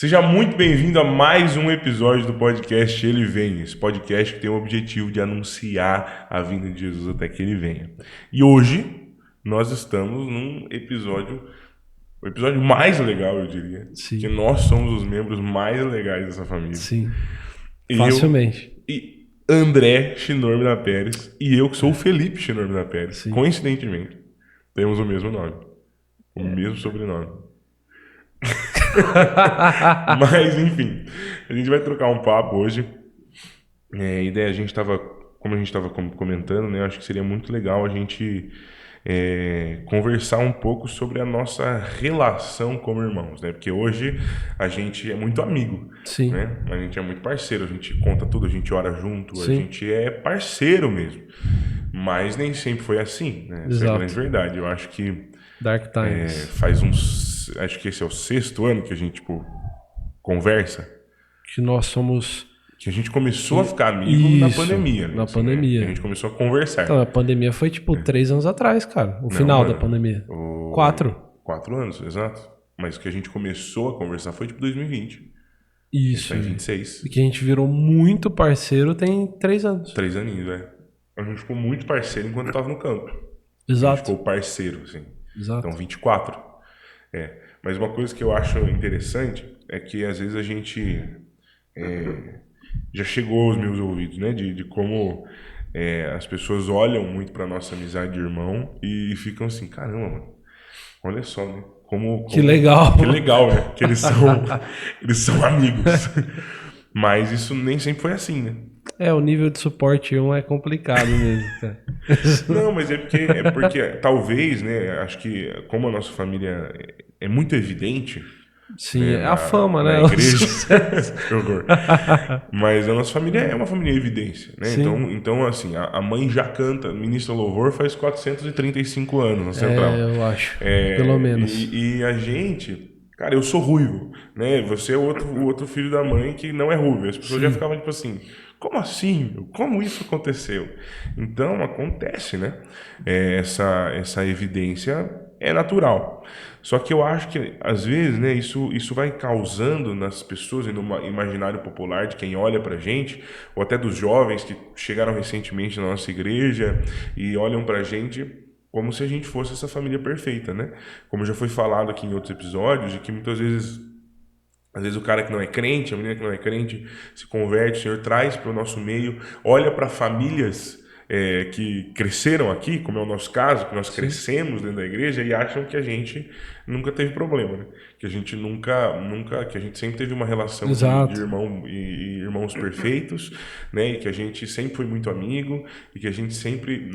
Seja muito bem-vindo a mais um episódio do podcast Ele Vem. Esse podcast que tem o objetivo de anunciar a vinda de Jesus até que ele venha. E hoje nós estamos num episódio, o episódio mais legal, eu diria, que Sim, nós somos os membros mais legais dessa família. sim. Eu Facilmente. e André Chinorme Pérez e eu que sou o Felipe Chinorme Pérez. Sim. Coincidentemente, temos o mesmo nome, o mesmo sobrenome. Mas, enfim, a gente vai trocar um papo hoje. A ideia, como a gente estava comentando, né? Acho que seria muito legal a gente conversar um pouco sobre a nossa relação como irmãos, né? Porque hoje a gente é muito amigo, Sim, né? A gente é muito parceiro, a gente conta tudo, a gente ora junto, a sim. gente é parceiro mesmo. Mas nem sempre foi assim, né? Essa é a grande Exato. verdade. Eu acho que Dark Times. acho que esse é o 6º ano que a gente, tipo, conversa. Que nós somos. Que a gente começou a ficar amigo na Isso, pandemia, né? na Assim, né? pandemia. Que a gente começou a conversar. Então, a pandemia foi tipo 3 anos atrás, cara. O final da pandemia. 4. 4 anos, exato. Mas que a gente começou a conversar foi tipo 2020. Isso. Tá em 26. E que a gente virou muito parceiro tem 3 anos. 3 aninhos, velho. A gente ficou muito parceiro enquanto tava no campo. A gente Exato. ficou parceiro, assim. Exato. Então, 24. Mas uma coisa que eu acho interessante é que às vezes a gente já chegou aos meus ouvidos, né? De como as pessoas olham muito pra nossa amizade de irmão e ficam assim, caramba, mano, olha só, né? Que legal. Que legal, né? Que eles são amigos. Mas isso nem sempre foi assim, né? O nível de suporte 1 é complicado mesmo, cara. Não, mas é porque talvez, né? Acho que como a nossa família é muito evidente, Sim, né, é a fama, na né? igreja. Que horror. Mas a nossa família é uma família em evidência, né? Sim. Então assim, a mãe já canta, ministra louvor faz 435 anos na central. Eu acho. Pelo menos. E a gente, cara, eu sou ruivo, né? Você é o outro filho da mãe que não é ruivo. As pessoas já Sim. ficavam tipo assim, como assim? Meu? Como isso aconteceu? Então acontece, né? Essa evidência é natural. Só que eu acho que, às vezes, né, isso vai causando nas pessoas, e no imaginário popular de quem olha pra gente, ou até dos jovens que chegaram recentemente na nossa igreja e olham pra gente como se a gente fosse essa família perfeita, né? Como já foi falado aqui em outros episódios, de que muitas vezes, às vezes o cara que não é crente, a menina que não é crente, se converte, o Senhor traz para o nosso meio, olha para famílias que cresceram aqui, como é o nosso caso, que nós crescemos dentro da igreja e acham que a gente nunca teve problema, né? Que a gente que a gente sempre teve uma relação de Exato. irmão e irmãos perfeitos, né? E que a gente sempre foi muito amigo e que a gente sempre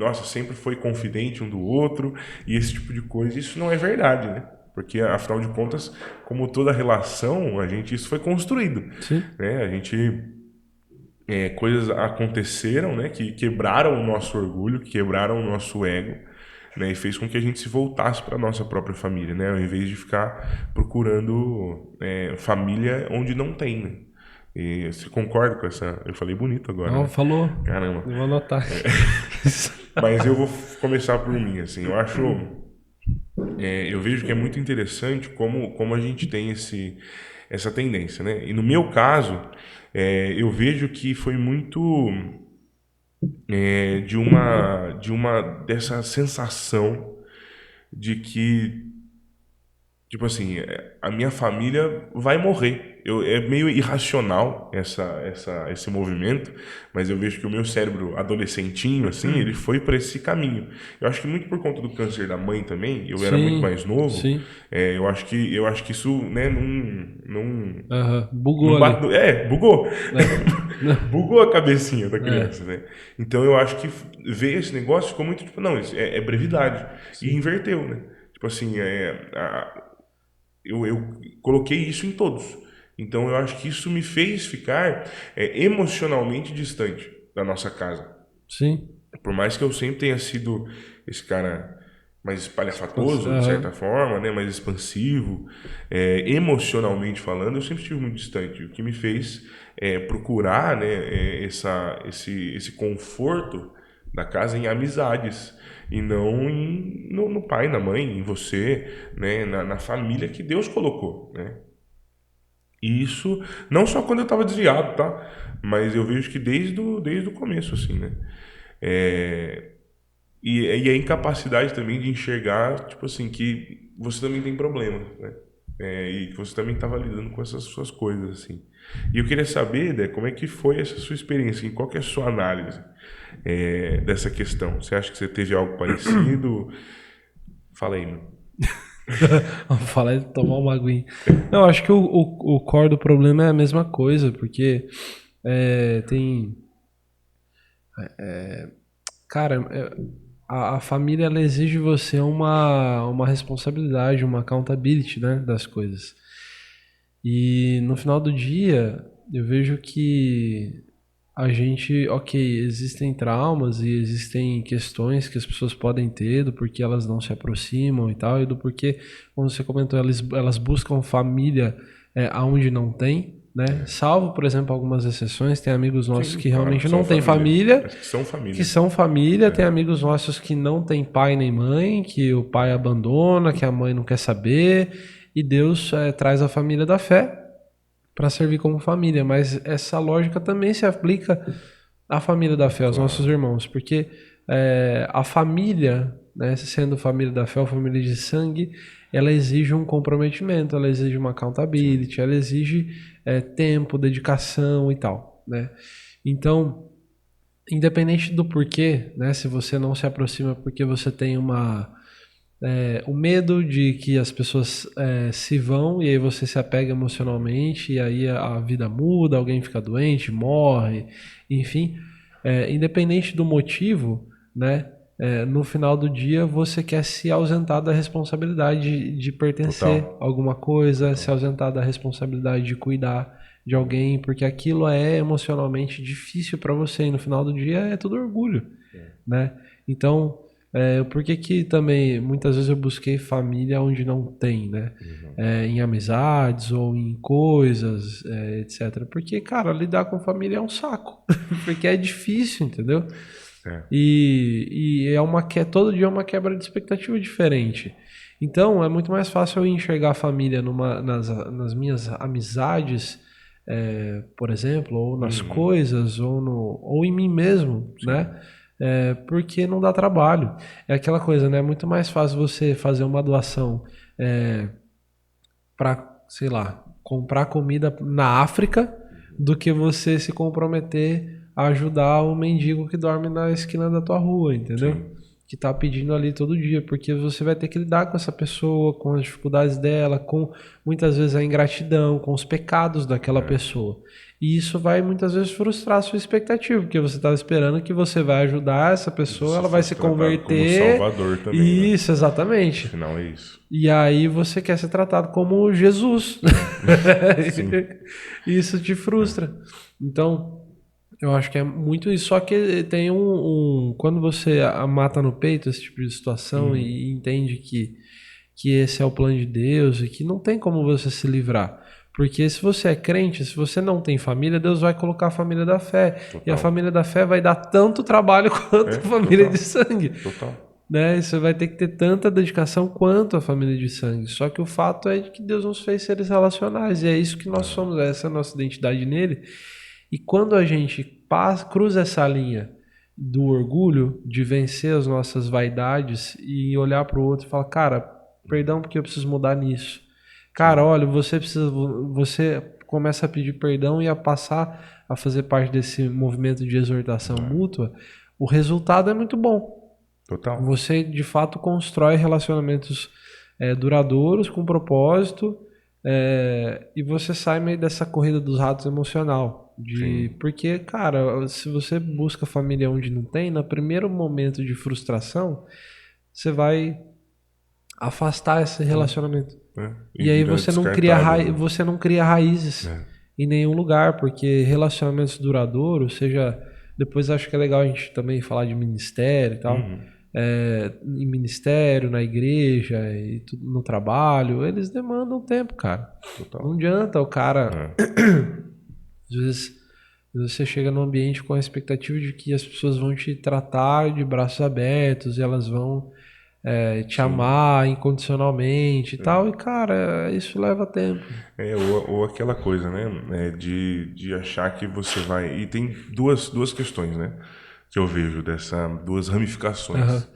foi confidente um do outro e esse tipo de coisa. Isso não é verdade, né? Porque, afinal de contas, como toda relação, isso foi construído. Sim. Né? Coisas aconteceram, né, que quebraram o nosso orgulho, que quebraram o nosso ego, né, e fez com que a gente se voltasse para a nossa própria família, né, ao invés de ficar procurando família onde não tem. Né? E você concorda com essa... Eu falei bonito agora, Não, né? falou. Caramba. Eu vou anotar. Mas eu vou começar por mim, assim. Eu vejo que é muito interessante como a gente tem essa tendência, né? E no meu caso, eu vejo que foi muito dessa sensação de que, tipo assim, a minha família vai morrer. É meio irracional esse movimento, mas eu vejo que o meu cérebro adolescentinho, assim, ele foi para esse caminho. Eu acho que muito por conta do câncer da mãe também, eu era muito mais novo, Sim. eu acho que isso, né, Bugou não ali. bugou. Não. Bugou a cabecinha da criança, né? Então eu acho que ver esse negócio ficou muito tipo, não, isso é brevidade. E inverteu, né? Tipo assim, eu coloquei isso em todos. Então eu acho que isso me fez ficar emocionalmente distante da nossa casa. Sim. Por mais que eu sempre tenha sido esse cara mais espalhafatoso, de certa forma, né, mais expansivo, emocionalmente falando, eu sempre estive muito distante. O que me fez procurar, né, esse conforto da casa em amizades e não no pai, na mãe, em você, né, na família que Deus colocou, né? Isso, não só quando eu estava desviado, tá? Mas eu vejo que desde o começo, assim, né? É, e a incapacidade também de enxergar, tipo assim, que você também tem problemas, né? E que você também estava lidando com essas suas coisas, assim. E eu queria saber, né, como é que foi essa sua experiência, qual que é a sua análise dessa questão? Você acha que você teve algo parecido? Fala aí, mano. Vamos falar de tomar uma aguinha. Não, acho que o core do problema é a mesma coisa, porque tem. Cara, a família ela exige de você uma responsabilidade, uma accountability, né, das coisas. E no final do dia, eu vejo que a gente, ok, existem traumas e existem questões que as pessoas podem ter do porquê elas não se aproximam e tal, e do porquê, como você comentou, elas buscam família aonde não tem, né? Salvo, por exemplo, algumas exceções, tem amigos nossos Sim, que claro, realmente que são não têm família. família, Mas que são família. que são família, tem amigos nossos que não têm pai nem mãe, que o pai abandona, que a mãe não quer saber, e Deus traz a família da fé para servir como família, mas essa lógica também se aplica à família da fé, aos nossos irmãos, porque a família, né, sendo família da fé ou família de sangue, ela exige um comprometimento, ela exige uma accountability, ela exige tempo, dedicação e tal, né? Então, independente do porquê, né, se você não se aproxima porque você tem o medo de que as pessoas se vão e aí você se apega emocionalmente e aí a vida muda, alguém fica doente, morre, enfim. Independente do motivo, né? No final do dia você quer se ausentar da responsabilidade de pertencer Total. a alguma coisa, se ausentar da responsabilidade de cuidar de alguém, porque aquilo é emocionalmente difícil para você e no final do dia é tudo orgulho, né? Então, por que que também muitas vezes eu busquei família onde não tem, né? Em amizades ou em coisas, etc. Porque, cara, lidar com família é um saco. Porque é difícil, entendeu? E todo dia é uma quebra de expectativa diferente. Então, é muito mais fácil eu enxergar a família nas minhas amizades, por exemplo, ou nas coisas, ou em mim mesmo, né? Porque não dá trabalho. É aquela coisa, né? É muito mais fácil você fazer uma doação para, sei lá, comprar comida na África do que você se comprometer a ajudar o mendigo que dorme na esquina da tua rua, entendeu? Sim. Que tá pedindo ali todo dia, porque você vai ter que lidar com essa pessoa, com as dificuldades dela, com muitas vezes a ingratidão, com os pecados daquela pessoa. E isso vai muitas vezes frustrar a sua expectativa, porque você estava esperando que você vai ajudar essa pessoa, ela vai se converter. Como Salvador também, Isso, exatamente. Afinal é isso. E aí você quer ser tratado como Jesus. Sim. Isso te frustra. Então, eu acho que é muito isso. Só que tem quando você mata no peito esse tipo de situação e entende que esse é o plano de Deus e que não tem como você se livrar. Porque se você é crente, se você não tem família, Deus vai colocar a família da fé. Total. E a família da fé vai dar tanto trabalho quanto a família de sangue. Total. Né? Você vai ter que ter tanta dedicação quanto a família de sangue. Só que o fato é de que Deus nos fez seres relacionais. E é isso que nós somos, essa é a nossa identidade nele. E quando a gente cruza essa linha do orgulho, de vencer as nossas vaidades e olhar para o outro e falar, cara, perdão porque eu preciso mudar nisso. Cara, olha, você começa a pedir perdão e a passar a fazer parte desse movimento de exortação mútua, o resultado é muito bom. Total. Você, de fato, constrói relacionamentos duradouros, com propósito, e você sai meio dessa corrida dos ratos emocional. Porque, cara, se você busca família onde não tem, no primeiro momento de frustração, você vai afastar esse relacionamento. E aí você não cria raízes em nenhum lugar, porque relacionamentos duradouros, depois acho que é legal a gente também falar de ministério e tal. Em ministério, na igreja, e no trabalho, eles demandam tempo, cara. Total. Não adianta o cara. Às vezes você chega num ambiente com a expectativa de que as pessoas vão te tratar de braços abertos e elas vão te sim. amar incondicionalmente e tal. E, cara, isso leva tempo. Ou aquela coisa, né? De achar que você vai. E tem duas questões, né? Que eu vejo duas Aham. ramificações.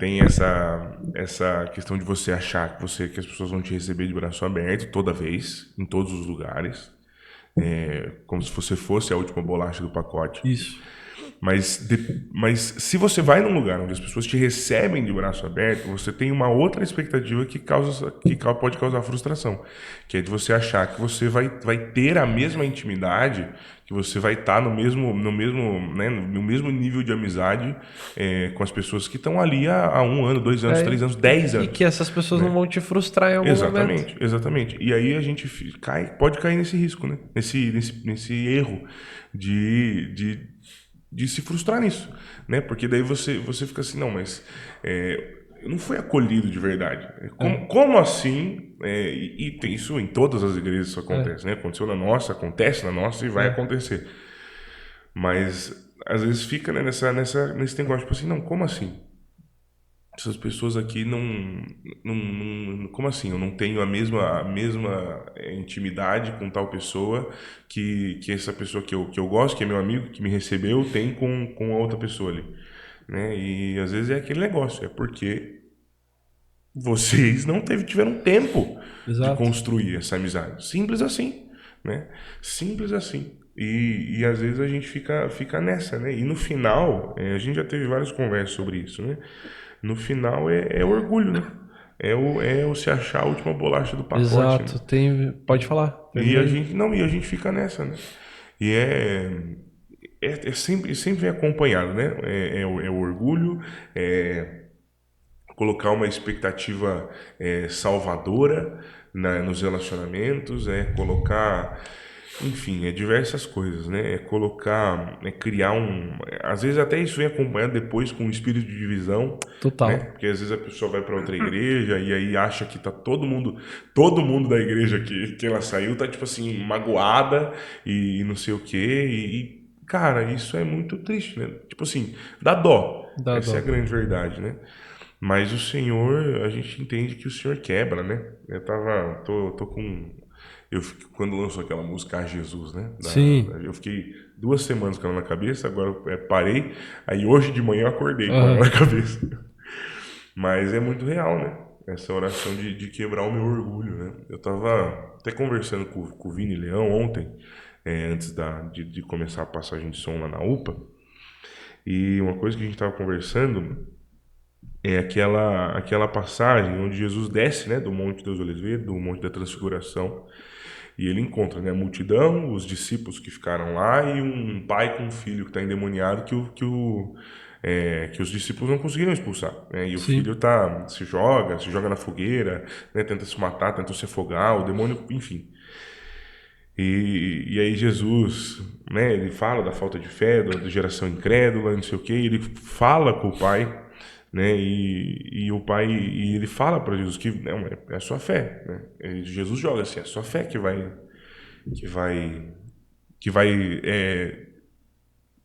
Tem essa questão de você achar que as pessoas vão te receber de braço aberto toda vez, em todos os lugares, como se você fosse a última bolacha do pacote. Isso. Mas se você vai num lugar onde as pessoas te recebem de braço aberto, você tem uma outra expectativa que pode causar frustração, que é de você achar que você vai ter a mesma intimidade, que você vai estar no mesmo nível de amizade com as pessoas que estão ali há 1 ano, 2 anos, É, 3 anos, 10 anos, que essas pessoas não né? vão te frustrar em algum momento. Exatamente, exatamente. E aí a gente pode cair nesse risco, né? Nesse erro de, de, de se frustrar nisso, né? Porque daí você fica assim, não, mas eu não fui acolhido de verdade. É, Como assim? E tem isso em todas as igrejas, isso é, acontece, né? Aconteceu na nossa, acontece na nossa e vai é. acontecer. Mas às vezes fica, né, nesse negócio, tipo assim, não, como assim? Essas pessoas aqui como assim? Eu não tenho a mesma intimidade com tal pessoa que essa pessoa que eu gosto, que é meu amigo, que me recebeu, tem com a outra pessoa ali, né? E às vezes é aquele negócio, é porque vocês não tiveram tempo de Exato. construir essa amizade. Simples assim, né? Simples assim. E às vezes a gente fica nessa, né? E no final, a gente já teve várias conversas sobre isso, né? No final é orgulho, né? É o se achar a última bolacha do pacote, né? Exato. Tem. Pode falar. E Termina a aí. gente não, e a gente fica nessa, né? E sempre vem acompanhado, né? É o orgulho, é colocar uma expectativa salvadora nos relacionamentos, enfim, diversas coisas, né? Criar às vezes até isso vem acompanhado depois com um espírito de divisão, né? Total. Porque às vezes a pessoa vai para outra igreja e aí acha que tá todo mundo da igreja que ela saiu tá tipo assim magoada e não sei o quê cara, isso é muito triste, né? Tipo assim, dá dó. Dá Essa é a dó. grande verdade, né? Mas o Senhor, a gente entende que o Senhor quebra, né? Tô com. Quando lançou aquela música A Jesus, né? Sim. Eu fiquei 2 semanas com ela na cabeça, agora parei. Aí hoje de manhã eu acordei com ela Aham. na cabeça. Mas é muito real, né? Essa oração de quebrar o meu orgulho, né? Eu tava até conversando com o Vini Leão ontem, antes de começar a passagem de som lá na UPA. E uma coisa que a gente tava conversando é aquela passagem onde Jesus desce, né, do Monte das Oliveiras, do Monte da Transfiguração, e ele encontra, né, a multidão, os discípulos que ficaram lá e um pai com um filho que está endemoniado que os discípulos não conseguiram expulsar, né, e o filho Sim. se joga na fogueira, né, tenta se matar, tenta se afogar, o demônio, enfim. E aí Jesus, né, ele fala da falta de fé, da geração incrédula, não sei o quê, e ele fala com o pai, né, e o pai, e ele fala para Jesus que não, é a sua fé, né, e Jesus joga assim, é a sua fé que vai, que vai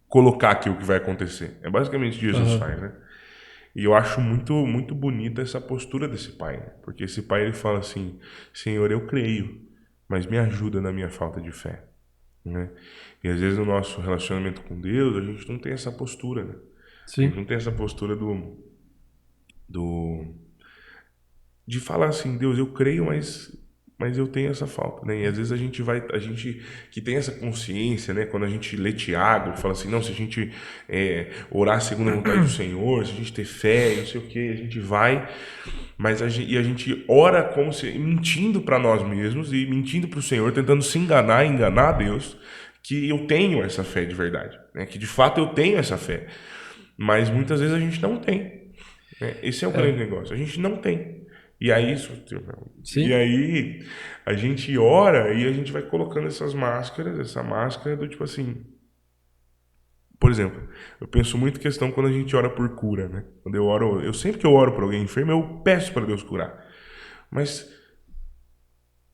colocar aqui o que vai acontecer. É basicamente o que Jesus Aham. faz, né? E eu acho muito, muito bonita essa postura desse pai, né? Porque esse pai ele fala assim: Senhor, eu creio, mas me ajuda na minha falta de fé, né? E às vezes no nosso relacionamento com Deus, a gente não tem essa postura, né? A gente Sim. não tem essa postura do de falar assim, Deus, eu creio, mas eu tenho essa falta, né? E às vezes a gente que tem essa consciência, né? Quando a gente lê Tiago, fala assim, não, se a gente orar segundo a vontade do Senhor, se a gente ter fé, não sei o que, a gente vai, mas a gente ora como se mentindo para nós mesmos e mentindo para o Senhor, tentando se enganar, enganar a Deus, que eu tenho essa fé de verdade, né? Que de fato eu tenho essa fé, mas muitas vezes a gente não tem, né? Esse é o grande É. negócio, a gente não tem. E aí, e Sim. aí a gente ora e a gente vai colocando essas máscaras, essa máscara do tipo assim, por exemplo, eu penso muito questão quando a gente ora por cura, né? Quando eu oro, eu sempre que eu oro por alguém enfermo, eu peço para Deus curar. Mas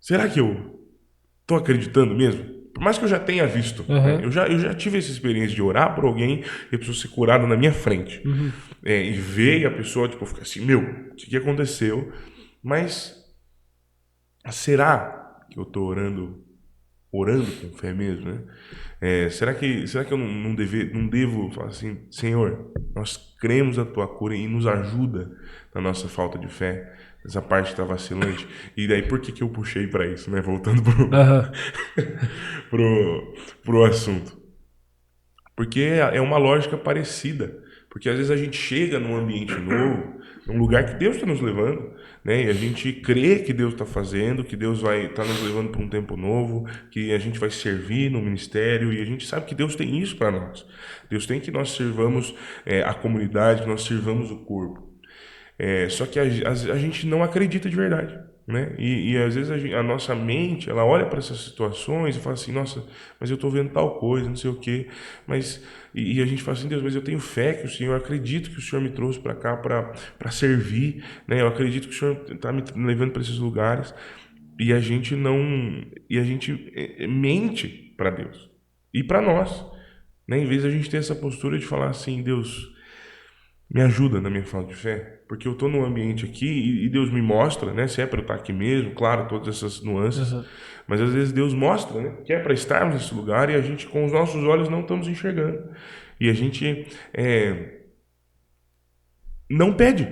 será que eu tô acreditando mesmo? por mais que eu já tenha visto, né? Eu já tive essa experiência de orar por alguém e a pessoa ser curada na minha frente. E ver e a pessoa, tipo, ficar assim, meu, o que aconteceu? Mas será que eu tô orando com fé mesmo, né? Será que eu não devo falar assim, Senhor, nós cremos a tua cura e nos ajuda na nossa falta de fé, essa parte está vacilante. E daí por que eu puxei para isso, né? Voltando pro assunto. Porque é uma lógica parecida. Porque às vezes a gente chega num ambiente novo, num lugar que Deus está nos levando, né? E a gente crê que Deus está fazendo, que Deus vai estar nos levando para um tempo novo, que a gente vai servir no ministério, e a gente sabe que Deus tem isso para nós. Deus tem que nós sirvamos a comunidade, que nós sirvamos o corpo. Só que a gente não acredita de verdade, né? E às vezes a nossa mente, ela olha para essas situações e fala assim, nossa, mas eu estou vendo tal coisa, não sei o quê, mas e a gente fala assim, Deus, mas eu tenho fé que o Senhor, eu acredito que o Senhor me trouxe para cá para servir, né? Eu acredito que o Senhor está me levando para esses lugares, e a gente mente para Deus e para nós, né? Em vez de a gente ter essa postura de falar assim, Deus, me ajuda na minha falta de fé, porque eu estou num ambiente aqui e Deus me mostra, né? Se é para eu estar aqui mesmo, claro, todas essas nuances, mas às vezes Deus mostra, né? Que é para estarmos nesse lugar e a gente com os nossos olhos não estamos enxergando, e a gente não pede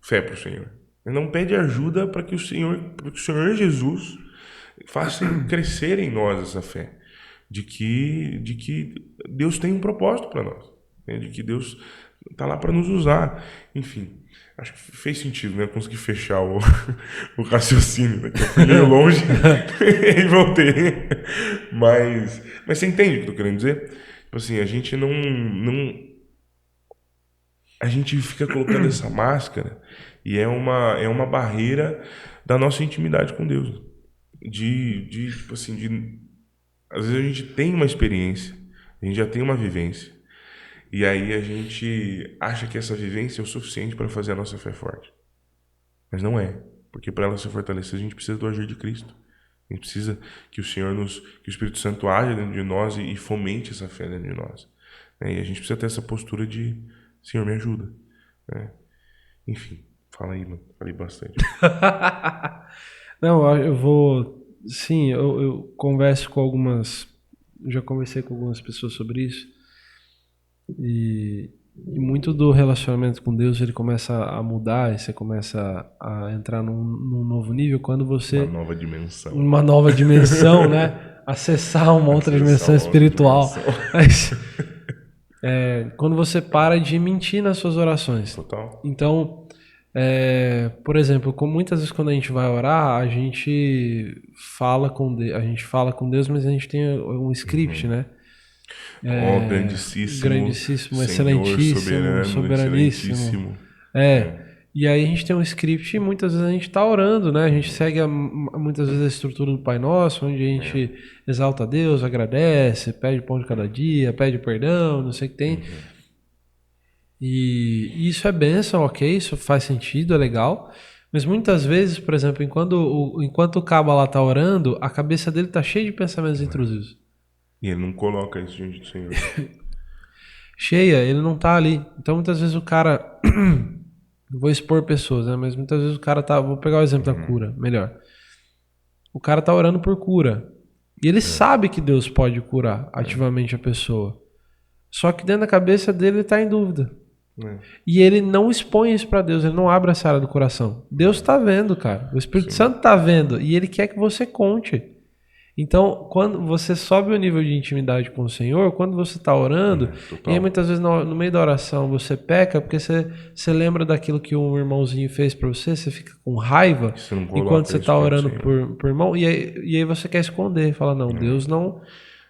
fé para o Senhor, não pede ajuda para que o Senhor Jesus faça crescer em nós essa fé de que Deus tem um propósito para nós, né? De que Deus está lá para nos usar. Enfim, acho que fez sentido, né? Eu consegui fechar o raciocínio, né? Eu fui meio longe e voltei. Mas você entende o que eu tô querendo dizer? Tipo assim, a gente não a gente fica colocando essa máscara e é uma barreira da nossa intimidade com Deus. Tipo assim, às vezes a gente tem uma experiência, a gente já tem uma vivência, e aí a gente acha que essa vivência é o suficiente para fazer a nossa fé forte. Mas não é. Porque para ela se fortalecer, a gente precisa do agir de Cristo. A gente precisa que o Senhor que o Espírito Santo haja dentro de nós e fomente essa fé dentro de nós. E a gente precisa ter essa postura de Senhor, me ajuda. Enfim, fala aí, mano. Falei bastante. Não, eu vou... Sim, eu converso com algumas... Já conversei com algumas pessoas sobre isso. E muito do relacionamento com Deus, ele começa a mudar, e você começa a entrar num novo nível quando você... Uma nova dimensão. Uma nova dimensão, né? Acessar uma outra dimensão espiritual. Mas, quando você para de mentir nas suas orações. Total. Então, por exemplo, muitas vezes quando a gente vai orar, a gente fala com Deus, mas a gente tem um script, né? Grandíssimo, excelentíssimo, soberaníssimo. E aí a gente tem um script e muitas vezes a gente está orando, né? A gente segue muitas vezes a estrutura do Pai Nosso, onde a gente exalta a Deus, agradece, pede pão de cada dia, pede perdão, não sei o que tem. E isso é bênção, ok, isso faz sentido, é legal. Mas muitas vezes, por exemplo, enquanto o cabo lá está orando, a cabeça dele está cheia de pensamentos intrusivos. E ele não coloca isso diante do Senhor. Cheia, ele não tá ali. Então muitas vezes o cara... Vou expor pessoas, né? Mas muitas vezes o cara tá... Vou pegar o exemplo da cura, melhor. O cara tá orando por cura. E ele sabe que Deus pode curar ativamente a pessoa. Só que dentro da cabeça dele ele tá em dúvida. E ele não expõe isso pra Deus. Ele não abre essa área do coração. Deus tá vendo, cara. O Espírito Santo tá vendo. E ele quer que você conte. Então, quando você sobe o nível de intimidade com o Senhor, quando você está orando, e aí muitas vezes no meio da oração você peca porque você lembra daquilo que um irmãozinho fez para você, você fica com raiva enquanto você está orando por irmão, e aí você quer esconder, fala, não, Deus não...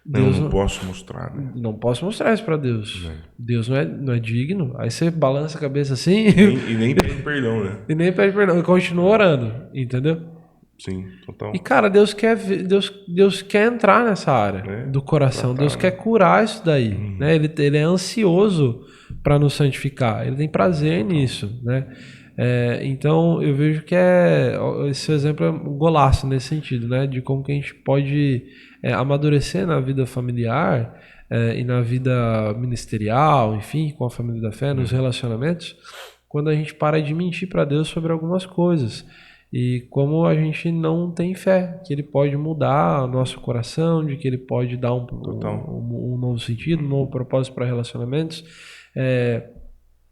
Deus não posso mostrar, né? Não posso mostrar isso para Deus. Deus não é digno. Aí você balança a cabeça assim... E nem pede perdão, né? E nem pede perdão, e continua orando, entendeu? Sim, total. E cara, Deus quer entrar nessa área do coração. Deus quer curar isso daí, né? Ele é ansioso para nos santificar. Ele tem prazer nisso, né? Então eu vejo que esse exemplo é um golaço nesse sentido, né? De como que a gente pode amadurecer na vida familiar e na vida ministerial, enfim, com a família da fé, nos relacionamentos, quando a gente para de mentir para Deus sobre algumas coisas. E como a gente não tem fé, que Ele pode mudar o nosso coração, de que Ele pode dar um novo sentido, um novo propósito para relacionamentos.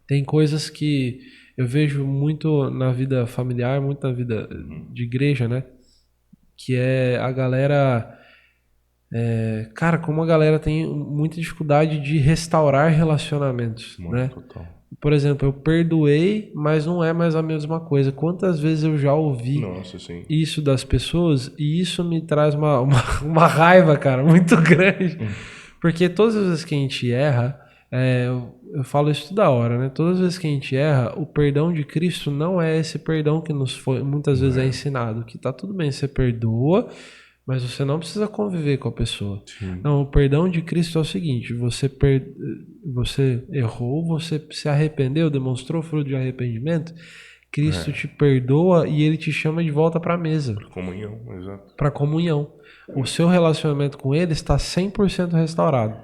Tem coisas que eu vejo muito na vida familiar, muito na vida de igreja, né? Que é a galera... cara, como a galera tem muita dificuldade de restaurar relacionamentos, né? Total. Por exemplo, eu perdoei, mas não é mais a mesma coisa. Quantas vezes eu já ouvi isso das pessoas e isso me traz uma raiva, cara, muito grande. Porque todas as vezes que a gente erra, eu falo isso toda hora, né? Todas as vezes que a gente erra, o perdão de Cristo não é esse perdão que nos foi, muitas vezes é ensinado. Que tá tudo bem, você perdoa, mas você não precisa conviver com a pessoa. Sim. Não, o perdão de Cristo é o seguinte: você errou, você se arrependeu, demonstrou fruto de arrependimento, Cristo te perdoa e Ele te chama de volta para a mesa. Para comunhão, exato. Para comunhão. O seu relacionamento com Ele está 100% restaurado.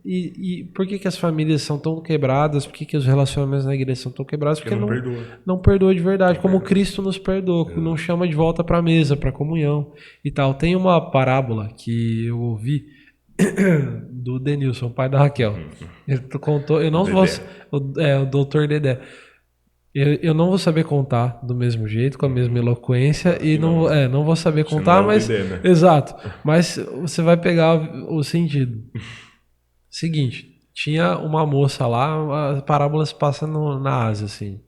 E por que as famílias são tão quebradas? Por que os relacionamentos na igreja são tão quebrados? Porque não perdoa de verdade, como Cristo nos perdoa, não chama de volta para a mesa, para a comunhão e tal. Tem uma parábola que eu ouvi do Denilson, pai da Raquel. Ele contou, eu não vou, o doutor Dedé. Eu não vou saber contar do mesmo jeito, com a mesma eloquência, e não vou saber contar, mas... Né? Exato, mas você vai pegar o sentido. Seguinte, tinha uma moça lá, a parábola se passa na Ásia, assim.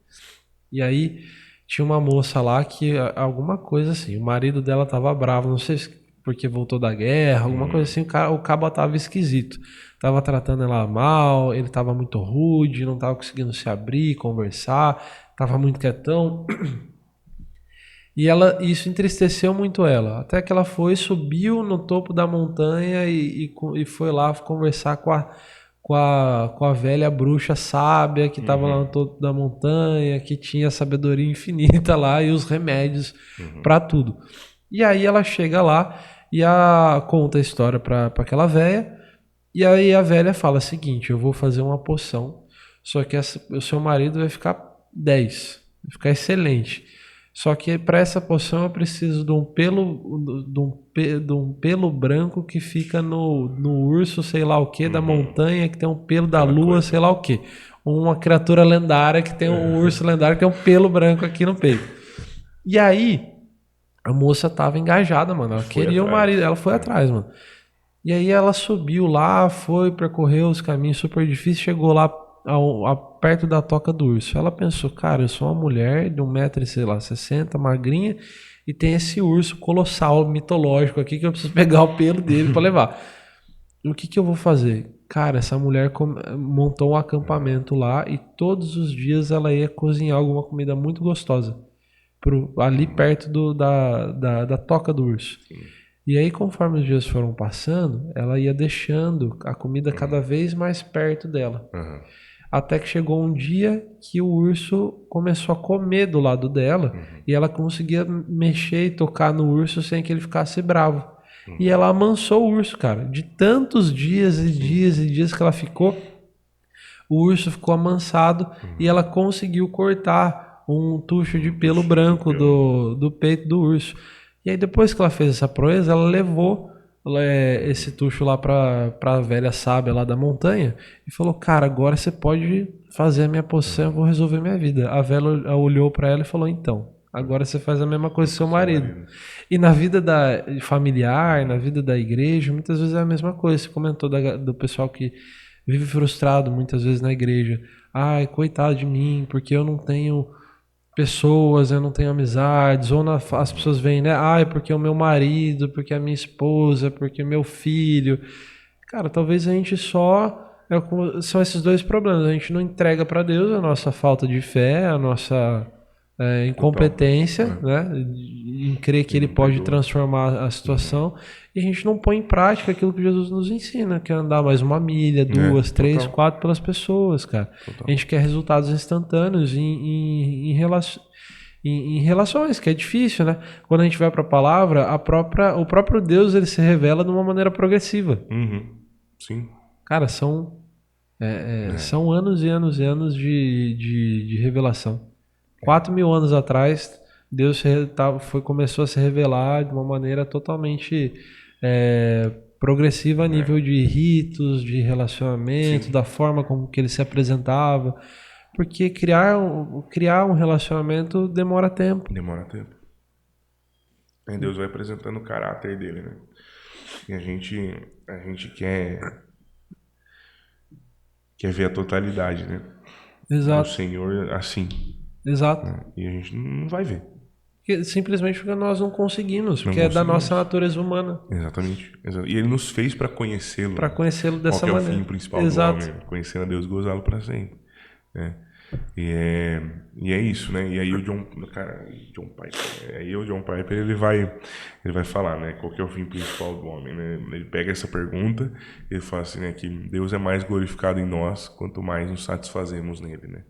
E aí, tinha uma moça lá que, alguma coisa assim, o marido dela tava bravo, não sei porque voltou da guerra, alguma coisa assim, o cabo tava esquisito. Tava tratando ela mal, ele tava muito rude, não tava conseguindo se abrir, conversar, tava muito quietão. E isso entristeceu muito ela, até que ela subiu no topo da montanha e foi lá conversar com a velha bruxa sábia que estava lá no topo da montanha, que tinha sabedoria infinita lá e os remédios para tudo. E aí ela chega lá e conta a história para aquela velha, e aí a velha fala o seguinte: eu vou fazer uma poção, só que o seu marido vai ficar 10, vai ficar excelente. Só que para essa poção eu preciso de um pelo branco que fica no urso, sei lá o que, da montanha, que tem um pelo da lua, sei lá o que. Uma criatura lendária que tem um urso lendário que tem um pelo branco aqui no peito. E aí, a moça tava engajada, mano. Ela queria o marido, ela foi atrás, mano. E aí ela subiu lá, percorreu os caminhos super difíceis, chegou lá perto da toca do urso. Ela pensou: cara, eu sou uma mulher de 1,60 m, magrinha, e tem esse urso colossal, mitológico aqui, que eu preciso pegar o pelo dele para levar. O que eu vou fazer? Cara, essa mulher montou um acampamento lá e todos os dias ela ia cozinhar alguma comida muito gostosa ali perto da toca do urso. Sim. E aí, conforme os dias foram passando, ela ia deixando a comida cada vez mais perto dela. Até que chegou um dia que o urso começou a comer do lado dela e ela conseguia mexer e tocar no urso sem que ele ficasse bravo. E ela amansou o urso, cara. De tantos dias e dias e dias que ela ficou, o urso ficou amansado e ela conseguiu cortar um tucho de pelo branco do peito do urso. E aí, depois que ela fez essa proeza, ela levou esse tucho lá pra velha sábia lá da montanha e falou: cara, agora você pode fazer a minha poção, eu vou resolver minha vida. A velha olhou pra ela e falou: então, agora você faz a mesma coisa com seu marido. E na vida familiar, na vida da igreja, muitas vezes é a mesma coisa. Você comentou do pessoal que vive frustrado muitas vezes na igreja. Ai, coitado de mim, porque eu não tenho pessoas, eu não tenho amizades, ou as pessoas veem, né? Ai, porque o meu marido, porque a minha esposa, porque o meu filho. Cara, talvez a gente são esses dois problemas. A gente não entrega para Deus a nossa falta de fé, a nossa incompetência, né, em crer que ele pode transformar a situação, e a gente não põe em prática aquilo que Jesus nos ensina, que é andar mais uma milha, 2, 3, 4 pelas pessoas, cara. A gente quer resultados instantâneos em relações, que é difícil, né? Quando a gente vai para a palavra, o próprio Deus ele se revela de uma maneira progressiva. Sim. Cara, são anos e anos e anos de revelação. 4.000 anos atrás, Deus começou a se revelar de uma maneira totalmente progressiva a nível de ritos, de relacionamento, da forma como que ele se apresentava. Porque criar um relacionamento demora tempo. Aí Deus vai apresentando o caráter dele, né? E a gente quer ver a totalidade, né? Exato. O Senhor assim. Exato. E a gente não vai ver. Simplesmente porque nós não conseguimos, porque é da nossa natureza humana. Exatamente. E ele nos fez para conhecê-lo. Para conhecê-lo dessa maneira. Qual que é o fim principal do homem? Conhecendo a Deus e gozá-lo para sempre. E é isso, né? E aí o John Piper, ele vai falar, né? Qual que é o fim principal do homem, né? Ele pega essa pergunta e ele fala assim, né? Que Deus é mais glorificado em nós quanto mais nos satisfazemos nele, né?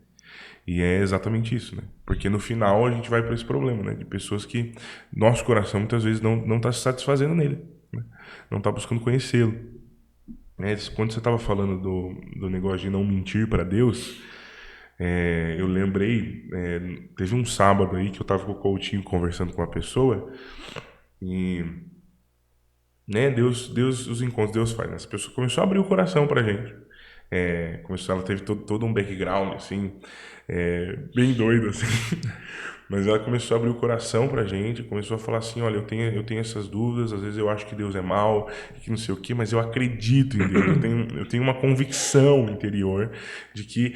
E é exatamente isso, né? Porque no final a gente vai para esse problema, né? De pessoas que nosso coração muitas vezes não está se satisfazendo nele, né? Não está buscando conhecê-lo. Quando você estava falando do negócio de não mentir para Deus, eu lembrei, teve um sábado aí que eu estava com o Coutinho conversando com uma pessoa e, né? Deus, os encontros Deus faz, né? Essa pessoa começou a abrir o coração para a gente. Ela teve todo um background assim, bem doido assim. Mas ela começou a abrir o coração pra gente, começou a falar assim, olha, eu tenho essas dúvidas, às vezes eu acho que Deus é mau, que não sei o quê, mas eu acredito em Deus, eu tenho uma convicção interior de que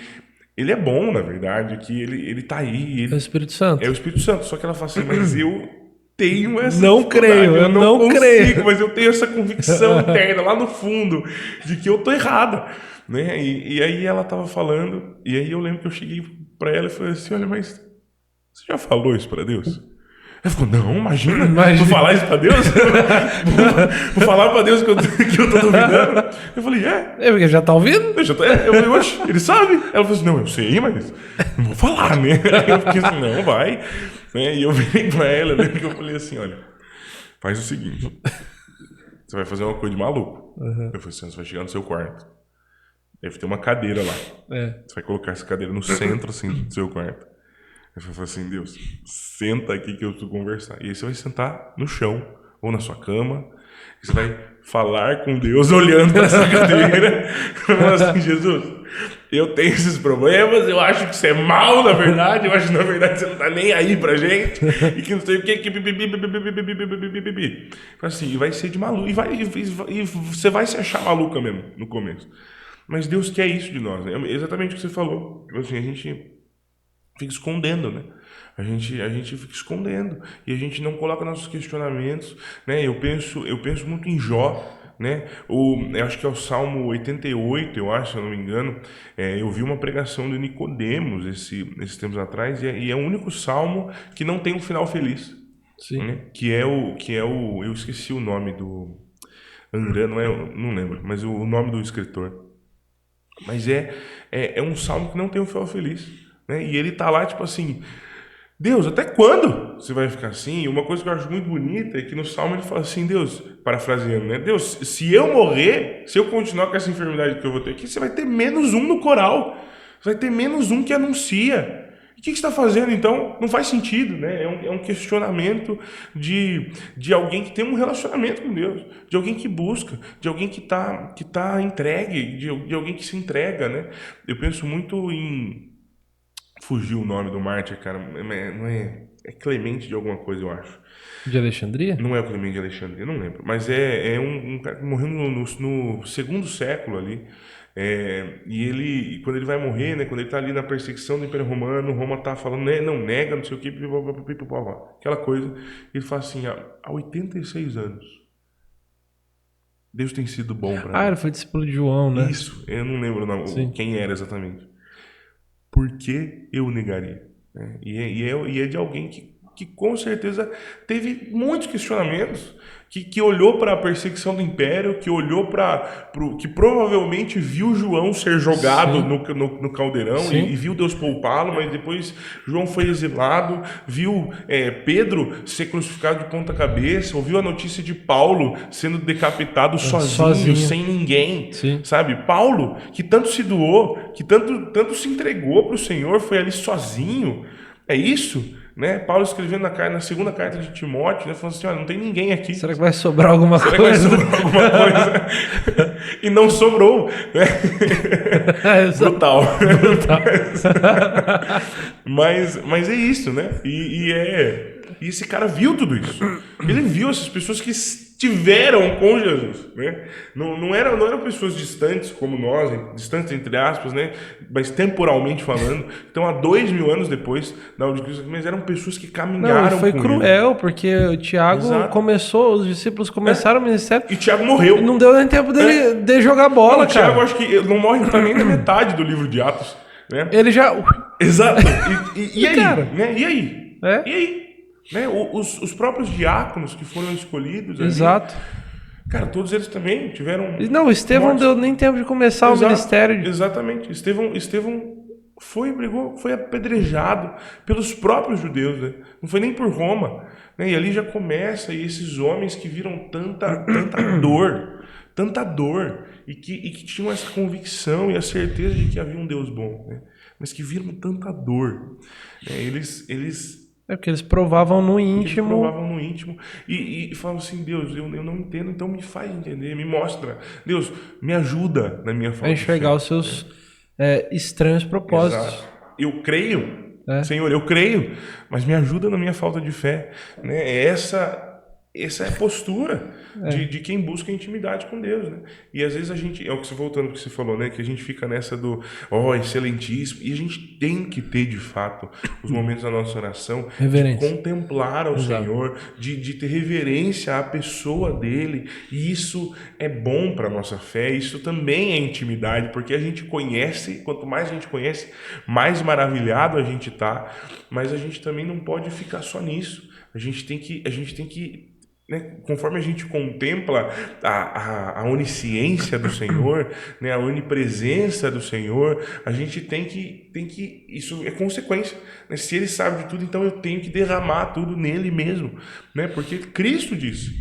ele é bom, na verdade, que ele tá aí. É o Espírito Santo. É o Espírito Santo, só que ela fala assim, mas eu tenho essa não creio, eu não consigo, creio. mas eu tenho essa convicção interna lá no fundo de que eu tô errada, né? E aí ela tava falando, e aí eu lembro que eu cheguei pra ela e falei assim, olha, mas você já falou isso pra Deus? Ela falou, não, imagina. Vou falar isso pra Deus? Vou falar pra Deus que eu tô duvidando? Eu falei, Porque já tá ouvindo? Eu falei, oxe, ele sabe? Ela falou assim, não, eu sei, mas não vou falar, né? Aí eu fiquei assim, não, vai. E eu virei pra ela, né, que eu falei assim, olha, faz o seguinte, você vai fazer uma coisa de maluco. Eu falei assim, você vai chegar no seu quarto, deve ter uma cadeira lá. Você vai colocar essa cadeira no centro, assim, do seu quarto. Eu falei assim, Deus, senta aqui que eu preciso conversar. E aí você vai sentar no chão, ou na sua cama, e você vai falar com Deus olhando para essa cadeira. Falando assim, Jesus, eu tenho esses problemas, eu acho que você é mal, na verdade, eu acho que na verdade você não tá nem aí pra gente, e que não sei o que, assim, e vai ser de maluco, e você vai se achar maluca mesmo, no começo. Mas Deus quer isso de nós, né? É exatamente o que você falou. Assim, a gente fica escondendo, né? A gente fica escondendo e a gente não coloca nossos questionamentos, né? Eu penso muito em Jó, né? Eu acho que é o Salmo 88, eu acho, se eu não me engano. Eu vi uma pregação de Nicodemos esses tempos atrás e é o único salmo que não tem um final feliz. Sim. Né? Que é o eu esqueci o nome do André, não lembro, mas o nome do escritor. Mas é um salmo que não tem um final feliz. Né? E ele tá lá, tipo assim, Deus, até quando você vai ficar assim? Uma coisa que eu acho muito bonita é que no Salmo ele fala assim, Deus, parafraseando, né? Deus, se eu morrer, se eu continuar com essa enfermidade que eu vou ter aqui, você vai ter menos um no coral. Você vai ter menos um que anuncia. E o que você está fazendo, então? Não faz sentido, né? É um questionamento de alguém que tem um relacionamento com Deus, de alguém que busca, de alguém que tá entregue, de alguém que se entrega, né? Eu penso muito em... Fugiu o nome do mártir, cara. Não é Clemente de alguma coisa, eu acho. De Alexandria? Não é o Clemente de Alexandria, não lembro. Mas é um cara que morreu no segundo século ali. E ele, quando ele vai morrer, né, quando ele está ali na perseguição do Império Romano, Roma tá falando, né, não nega, não sei o que, aquela coisa. Ele fala assim, há 86 anos, Deus tem sido bom para mim. Ele foi discípulo de João, né? Isso, eu não lembro quem era exatamente. Por que eu negaria? né? E é de alguém que com certeza teve muitos questionamentos, que olhou para a perseguição do império, que olhou que provavelmente viu João ser jogado Sim. no caldeirão Sim. e viu Deus poupá-lo, mas depois João foi exilado, viu Pedro ser crucificado de ponta cabeça, ouviu a notícia de Paulo sendo decapitado sozinho, sem ninguém, Sim. sabe? Paulo, que tanto se doou, que tanto se entregou para o Senhor, foi ali sozinho. É isso? Né? Paulo escrevendo na segunda carta de Timóteo, né? Falando assim, olha, não tem ninguém aqui. Será que vai sobrar alguma Será coisa? que vai sobrar alguma coisa? E não sobrou, né? Brutal. Mas é isso, né? E esse cara viu tudo isso. Ele viu essas pessoas que estiveram com Jesus, né? Não eram pessoas distantes como nós, distantes entre aspas, né? Mas temporalmente falando. Então, há 2000 anos depois da hora de Cristo, mas eram pessoas que caminharam. Não, e foi com cruel, ele. porque o Tiago os discípulos começaram o ministério. E Tiago morreu. E não deu nem tempo de jogar bola, não, cara. Tiago, acho que não morre também na metade do livro de Atos, né? Ele já... Exato. E aí? Cara, Né? E aí? É? E aí? Né? Os próprios diáconos que foram escolhidos ali, Exato. cara, todos eles também tiveram. Não, o Estevão não mortes. deu nem tempo de começar o ministério. Exatamente. Estevão foi apedrejado pelos próprios judeus, né? Não foi nem por Roma, né? E ali já começa, e esses homens que viram tanta dor, e que tinham essa convicção e a certeza de que havia um Deus bom, né? Mas que viram tanta dor, né? Eles É porque eles provavam no eles íntimo. provavam no íntimo e falavam assim, Deus, eu não entendo, então me faz entender, me mostra. Deus, me ajuda na minha A falta de enxergar fé. os seus estranhos propósitos. Exato. Eu creio, É. Senhor, eu creio, mas me ajuda na minha falta de fé, né? Essa é a postura de quem busca intimidade com Deus, né? E às vezes a gente, é o que você voltando ao que você falou, né? Que a gente fica nessa do, excelentíssimo, e a gente tem que ter de fato os momentos da nossa oração de Reverência. contemplar ao Exato. Senhor, de ter reverência à pessoa dele, e isso é bom para a nossa fé, isso também é intimidade, porque a gente conhece, quanto mais a gente conhece, mais maravilhado a gente tá, mas a gente também não pode ficar só nisso. A gente tem que, né, conforme a gente contempla a onisciência do Senhor, né, a onipresença do Senhor, a gente tem que isso é consequência, né? Se Ele sabe de tudo, então eu tenho que derramar tudo nele mesmo, né? Porque Cristo disse: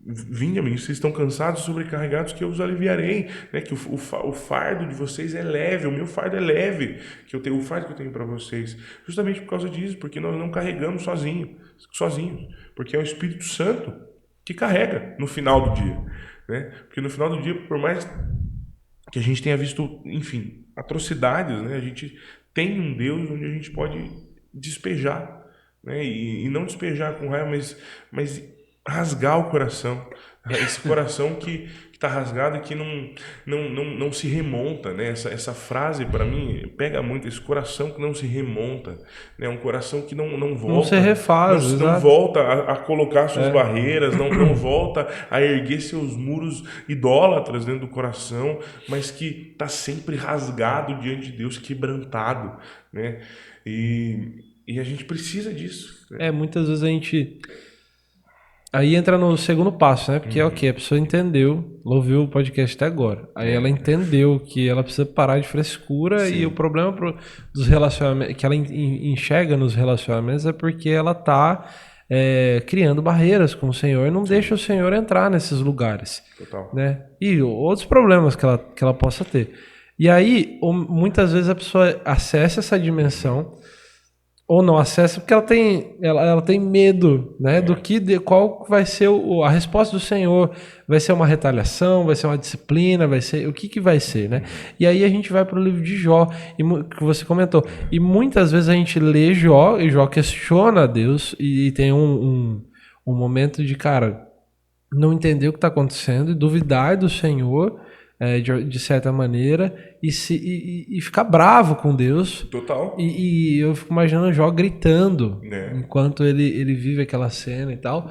vinde a mim, vocês estão cansados, sobrecarregados, que eu os aliviarei, né? Que o fardo de vocês é leve, o meu fardo é leve, o fardo que eu tenho para vocês, justamente por causa disso, porque nós não carregamos sozinhos, porque é o Espírito Santo que carrega no final do dia, né? Porque no final do dia, por mais que a gente tenha visto, enfim, atrocidades, né? A gente tem um Deus onde a gente pode despejar, né? E não despejar com raiva, mas rasgar o coração, esse coração que está rasgado e que não se remonta, né? Essa frase para mim pega muito, esse coração que não se remonta, né? Um coração que não volta, Não se refaz, não volta a colocar suas barreiras, não volta a erguer seus muros idólatras dentro do coração, mas que está sempre rasgado diante de Deus, quebrantado, né? E a gente precisa disso, né? Muitas vezes a gente... Aí entra no segundo passo, né? Porque é o quê? A pessoa entendeu, ouviu o podcast até agora. Aí ela entendeu que ela precisa parar de frescura. Sim. E o problema dos relacionamentos, que ela enxerga nos relacionamentos, é porque ela tá criando barreiras com o Senhor e não deixa o Senhor entrar nesses lugares. Total. Né? E outros problemas que ela possa ter. E aí, muitas vezes a pessoa acessa essa dimensão ou não acessa porque ela tem medo, né, qual vai ser a resposta do Senhor. Vai ser uma retaliação, vai ser uma disciplina, vai ser o que vai ser, né? E aí a gente vai para o livro de Jó, que você comentou, e muitas vezes a gente lê Jó e Jó questiona a Deus e tem um momento de, cara, não entender o que está acontecendo e duvidar do Senhor, de certa maneira, e ficar bravo com Deus. Total. E eu fico imaginando o Jó gritando enquanto ele vive aquela cena e tal.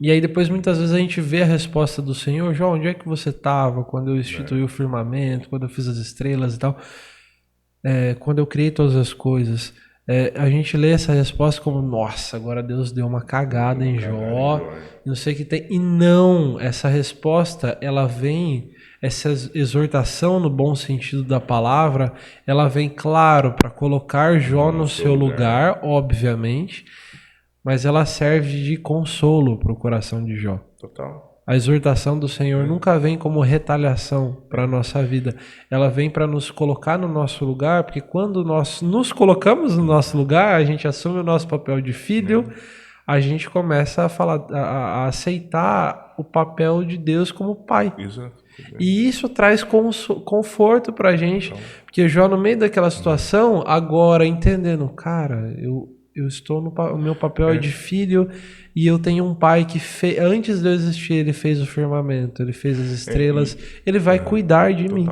E aí depois muitas vezes a gente vê a resposta do Senhor: Jó, onde é que você estava quando eu instituí o firmamento, quando eu fiz as estrelas e tal? quando eu criei todas as coisas, a gente lê essa resposta como, nossa, agora Deus deu uma cagada em Jó, não sei o que tem. E não, essa resposta, ela vem, essa exortação no bom sentido da palavra, ela vem, claro, para colocar Jó no seu lugar, obviamente, mas ela serve de consolo para o coração de Jó. Total. A exortação do Senhor nunca vem como retaliação para a nossa vida. Ela vem para nos colocar no nosso lugar, porque quando nós nos colocamos no nosso lugar, a gente assume o nosso papel de filho, a gente começa a falar, a aceitar o papel de Deus como pai. Exato. E isso traz conforto para a gente, porque Jó, no meio daquela situação, agora entendendo, cara, eu estou o meu papel é de filho e eu tenho um pai que antes de eu existir, ele fez o firmamento, ele fez as estrelas, ele vai cuidar de mim.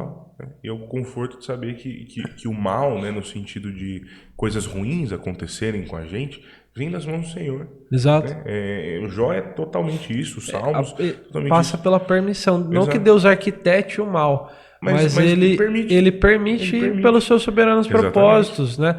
E o conforto de saber que o mal, né, no sentido de coisas ruins acontecerem com a gente, vem das mãos do Senhor. Exato. Né? O Jó é totalmente isso, os Salmos. Passa pela permissão. Não que Deus arquitete o mal, mas ele permite pelos seus soberanos propósitos, né?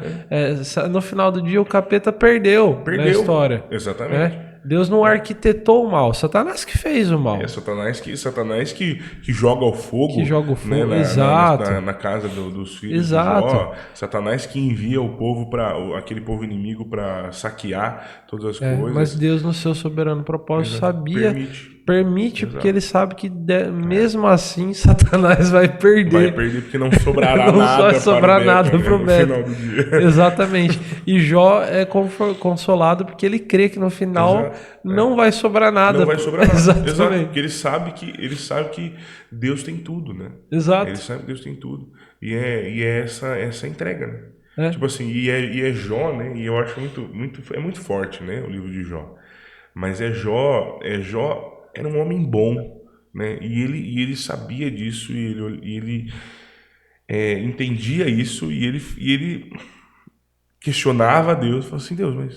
No final do dia o capeta perdeu na história. Exatamente. Né? Deus não arquitetou o mal, Satanás que fez o mal. Satanás que joga o fogo, né, exato. Na casa dos filhos exato. de Jó. Satanás que envia o povo aquele povo inimigo para saquear todas as coisas. Mas Deus, no seu soberano propósito, permite porque ele sabe que mesmo assim Satanás vai perder. Vai perder porque não sobrará não nada. Não vai sobrar nada pro final do dia. Exatamente. E Jó é consolado porque ele crê que no final não vai sobrar nada. Não vai sobrar nada. Exatamente. Exato. Porque ele sabe que Deus tem tudo, né? Exato. Ele sabe que Deus tem tudo. E é essa entrega, né? Tipo assim, e é Jó, né? E eu acho muito forte, né? O livro de Jó. Mas Jó era um homem bom, né? E ele sabia disso e ele entendia isso e ele questionava a Deus, falou assim, Deus, mas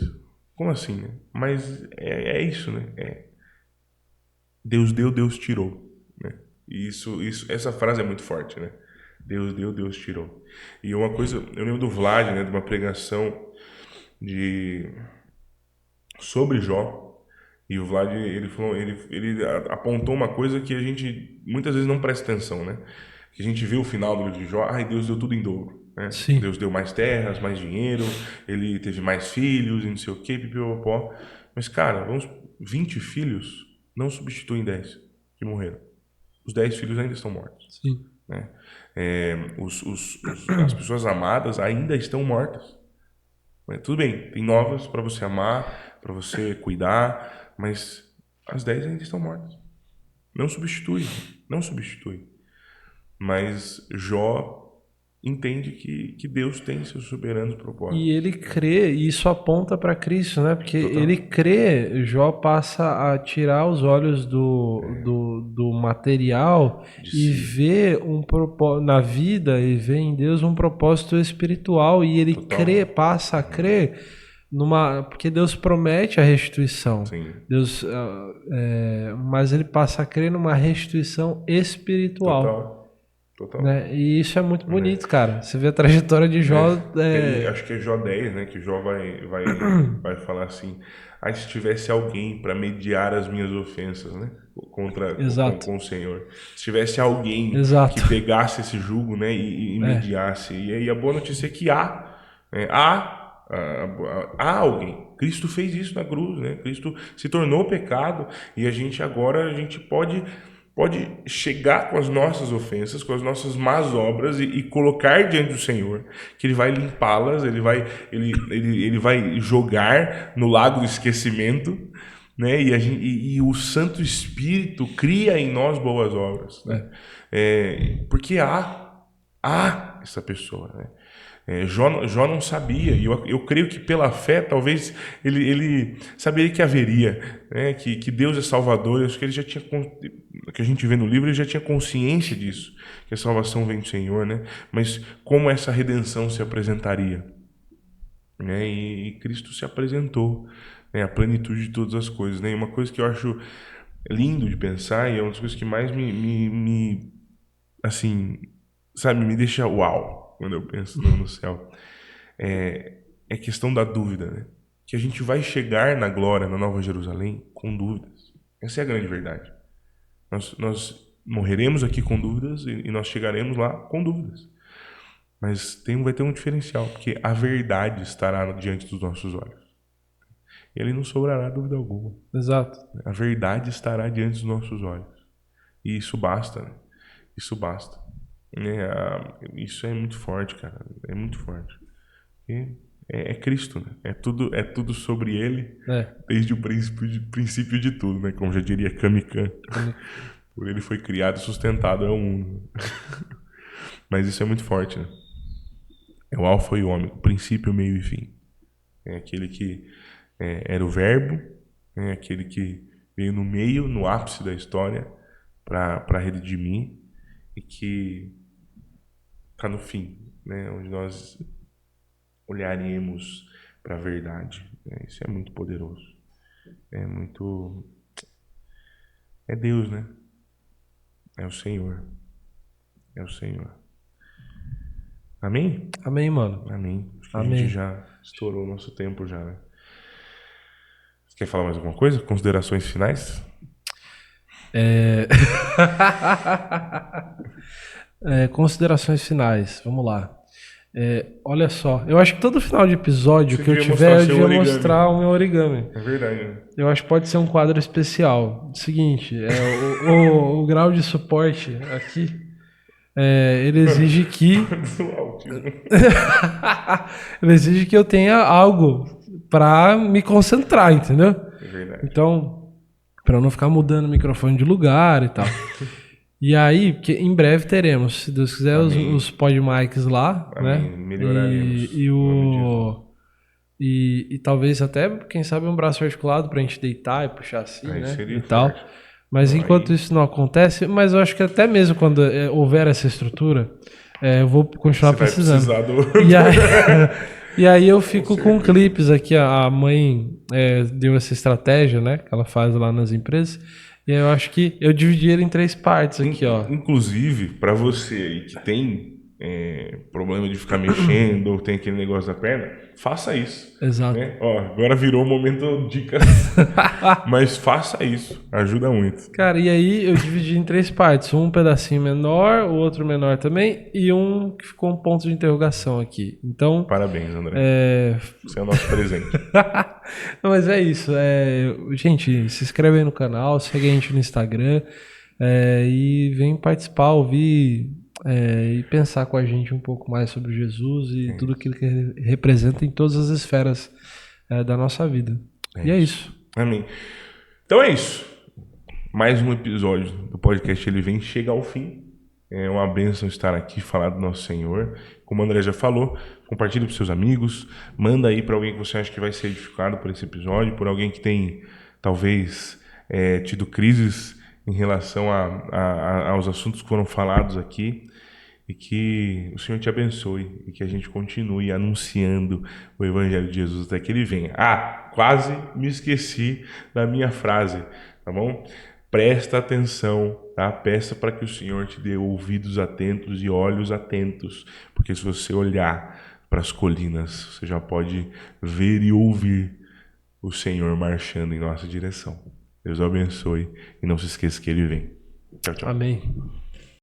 como assim, né? Mas é isso, né? Deus deu, Deus tirou, né? E essa frase é muito forte, né? Deus deu, Deus tirou. E uma coisa, eu lembro do Vlad, né? De uma pregação sobre Jó. E o Vlad, ele apontou uma coisa que a gente muitas vezes não presta atenção, né? Que a gente vê o final do livro de Jó, Deus deu tudo em dobro, né? Sim. Deus deu mais terras, mais dinheiro, ele teve mais filhos, e não sei o quê, pipipopó. Mas, cara, 20 filhos não substituem 10 que morreram. Os 10 filhos ainda estão mortos. Sim. Né? As pessoas amadas ainda estão mortas. Tudo bem, tem novas para você amar, para você cuidar, mas as 10 ainda estão mortas. Não substitui. Mas Jó entende que Deus tem seus soberanos propósitos. E ele crê, e isso aponta para Cristo, né? Porque ele crê, Jó passa a tirar os olhos do material e vê na vida e vê em Deus um propósito espiritual. E ele passa a crer porque Deus promete a restituição. Sim. Mas ele passa a crer numa restituição espiritual. Total. Né? E isso é muito bonito, cara. Você vê a trajetória de Jó. Acho que é Jó 10, né? Que Jó vai falar assim: se tivesse alguém para mediar as minhas ofensas, né? Com o Senhor. Se tivesse alguém que pegasse esse jugo, né? E mediasse. E aí a boa notícia é que há alguém. Cristo fez isso na cruz, né? Cristo se tornou pecado e a gente pode chegar com as nossas ofensas, com as nossas más obras e colocar diante do Senhor, que Ele vai limpá-las, Ele vai jogar no lago do esquecimento, né? E o Santo Espírito cria em nós boas obras, né? Porque há essa pessoa, né? Jó não sabia, e eu creio que pela fé talvez ele saberia que haveria, né, que Deus é Salvador. Eu acho que ele já tinha, que a gente vê no livro, ele já tinha consciência disso, que a salvação vem do Senhor, né? Mas como essa redenção se apresentaria, né? E Cristo se apresentou, né, a plenitude de todas as coisas, né? E uma coisa que eu acho lindo de pensar, e é uma das coisas que mais me assim, sabe, me deixa uau. quando eu penso no céu. É questão da dúvida, né? Que a gente vai chegar na glória, na Nova Jerusalém, com dúvidas. Essa é a grande verdade. Nós morreremos aqui com dúvidas e nós chegaremos lá com dúvidas. Mas vai ter um diferencial, porque a verdade estará diante dos nossos olhos. E ali não sobrará dúvida alguma. Exato. A verdade estará diante dos nossos olhos. E isso basta, né? Isso basta. Isso é muito forte, cara. É muito forte. É Cristo, né? É tudo sobre Ele, desde o princípio de tudo, né? Como já diria Kamikan. Por Ele foi criado e sustentado é o mundo. Mas isso é muito forte, né? É o alfa e o ômega, o princípio, meio e fim. É aquele que era o verbo, é aquele que veio no meio, no ápice da história, para redimir, e que está no fim, né? Onde nós olharemos para a verdade. Isso é muito poderoso. É Deus, né? É o Senhor. É o Senhor. Amém? Amém, mano. Amém. Acho que Amém. a gente já estourou o nosso tempo já, né? Você quer falar mais alguma coisa? Considerações finais? Considerações finais. Vamos lá. Olha só, eu acho que todo final de episódio Você que eu devia tiver, mostrar eu seu devia origami. mostrar o meu origami. É verdade, né? Eu acho que pode ser um quadro especial. Seguinte, o grau de suporte aqui, ele exige que ele exige que eu tenha algo para me concentrar, entendeu? É verdade. Então, para não ficar mudando o microfone de lugar e tal. E aí, porque em breve teremos, se Deus quiser, os podmics lá, Amém. né? Melhoraremos. E talvez até, quem sabe, um braço articulado pra gente deitar e puxar assim, Aí né? seria E tal. forte. Mas enquanto isso não acontece, mas eu acho que até mesmo quando houver essa estrutura, eu vou continuar Você vai precisando. precisar do... E aí eu fico com clipes aqui, a mãe deu essa estratégia, né? Que ela faz lá nas empresas. E aí eu acho que eu dividi ele em 3 partes aqui, ó. Inclusive, para você aí que tem problema de ficar mexendo ou tem aquele negócio da perna, faça isso. Exato. Né? Ó, agora virou o momento dicas. Mas faça isso, ajuda muito. Cara, e aí eu dividi em 3 partes. Um pedacinho menor, o outro menor também, e um que ficou um ponto de interrogação aqui. Então. Parabéns, André. Você é o nosso presente. Não, mas é isso. Gente, se inscreve aí no canal, segue a gente no Instagram e vem participar, ouvir e pensar com a gente um pouco mais sobre Jesus e tudo aquilo que ele representa em todas as esferas da nossa vida. E é isso. Amém. Então é isso. Mais um episódio do podcast Ele Vem chega ao fim. É uma bênção estar aqui, falar do nosso Senhor. Como o André já falou, compartilhe para seus amigos, manda aí para alguém que você acha que vai ser edificado por esse episódio, por alguém que tem, talvez, tido crises em relação aos assuntos que foram falados aqui, e que o Senhor te abençoe, e que a gente continue anunciando o Evangelho de Jesus até que Ele venha. Quase me esqueci da minha frase, tá bom? Presta atenção, tá? Peça para que o Senhor te dê ouvidos atentos e olhos atentos, porque se você olhar para as colinas, você já pode ver e ouvir o Senhor marchando em nossa direção. Deus o abençoe e não se esqueça que Ele vem. Tchau, tchau. Amém.